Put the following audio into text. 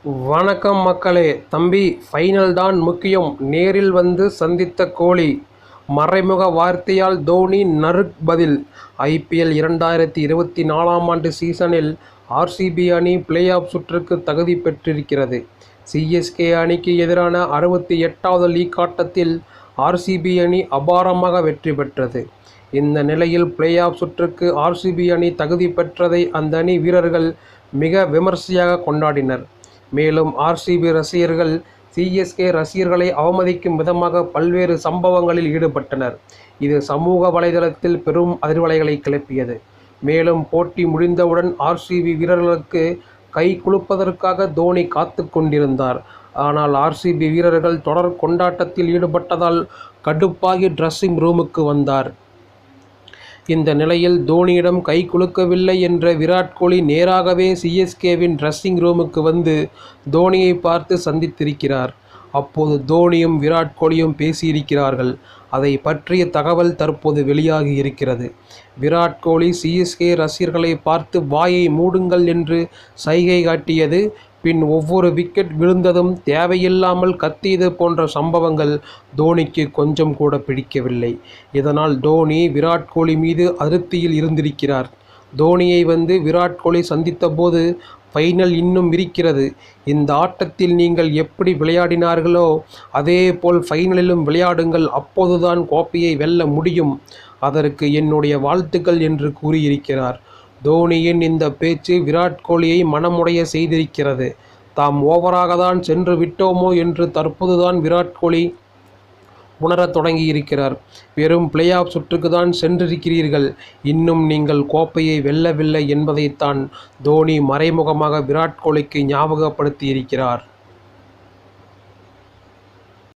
வணக்கம் மக்களே. தம்பி, ஃபைனல் தான் முக்கியம். நேரில் வந்து சந்தித்த கோலி. மறைமுக வார்த்தையால் தோனி நறுக் பதில். ஐபிஎல் 2024ஆம் ஆண்டு சீசனில் ஆர்சிபி அணி பிளே ஆஃப் சுற்றுக்கு தகுதி பெற்றிருக்கிறது. சிஎஸ்கே அணிக்கு எதிரான 68வது லீக் ஆட்டத்தில் ஆர்சிபி அணி அபாரமாக வெற்றி பெற்றது. இந்த நிலையில் பிளே ஆஃப் சுற்றுக்கு ஆர்சிபி அணி தகுதி பெற்றதை அந்த அணி வீரர்கள் மிக விமர்சையாக கொண்டாடினர். மேலும் ஆர்சிபி ரசிகர்கள் சிஎஸ்கே ரசிகர்களை அவமதிக்கும் விதமாக பல்வேறு சம்பவங்களில் ஈடுபட்டனர். இது சமூக வலைதளத்தில் பெரும் அதிர்வலைகளை கிளப்பியது. மேலும் போட்டி முடிந்தவுடன் ஆர்சிபி வீரர்களுக்கு கை குலுப்பதற்காக தோனி காத்து கொண்டிருந்தார். ஆனால் ஆர்சிபி வீரர்கள் தொடர் கொண்டாட்டத்தில் ஈடுபட்டதால் கடுப்பாகி டிரெஸ்ஸிங் ரூமுக்கு வந்தார். இந்த நிலையில் தோனியிடம் கை குலுக்கவில்லை என்ற விராட் கோலி நேராகவே சிஎஸ்கேவின் டிரெஸ்ஸிங் ரூமுக்கு வந்து தோனியை பார்த்து சந்தித்திருக்கிறார். அப்போது தோனியும் விராட் கோலியும் பேசியிருக்கிறார்கள். அதை பற்றிய தகவல் தற்போது வெளியாகி இருக்கிறது. விராட் கோலி சிஎஸ்கே ரசிகர்களை பார்த்து வாயை மூடுங்கள் என்று சைகை காட்டியது, பின் ஒவ்வொரு விக்கெட் விழுந்ததும் தேவையில்லாமல் கத்தியது போன்ற சம்பவங்கள் தோனிக்கு கொஞ்சம் கூட பிடிக்கவில்லை. இதனால் தோனி விராட் கோலி மீது அதிருப்தியில் இருந்திருக்கிறார். தோனியை வந்து விராட் கோலி சந்தித்த போது, ஃபைனல் இன்னும் இருக்கிறது. இந்த ஆட்டத்தில் நீங்கள் எப்படி விளையாடினார்களோ அதே போல் ஃபைனலிலும் விளையாடுங்கள். அப்போதுதான் கோப்பையை வெல்ல முடியும். அதற்கு என்னுடைய வாழ்த்துக்கள் என்று கூறியிருக்கிறார். தோனியின் இந்த பேச்சு விராட் கோலியை மனமுடைய செய்திருக்கிறது. தாம் ஓவராக தான் சென்று விட்டோமோ என்று தற்போதுதான் விராட் கோலி உணரத் தொடங்கியிருக்கிறார். வெறும் பிளே ஆஃப் சுற்றுக்கு தான் சென்றிருக்கிறீர்கள், இன்னும் நீங்கள் கோப்பையை வெல்லவில்லை என்பதைத்தான் தோனி மறைமுகமாக விராட் கோலிக்கு ஞாபகப்படுத்தியிருக்கிறார்.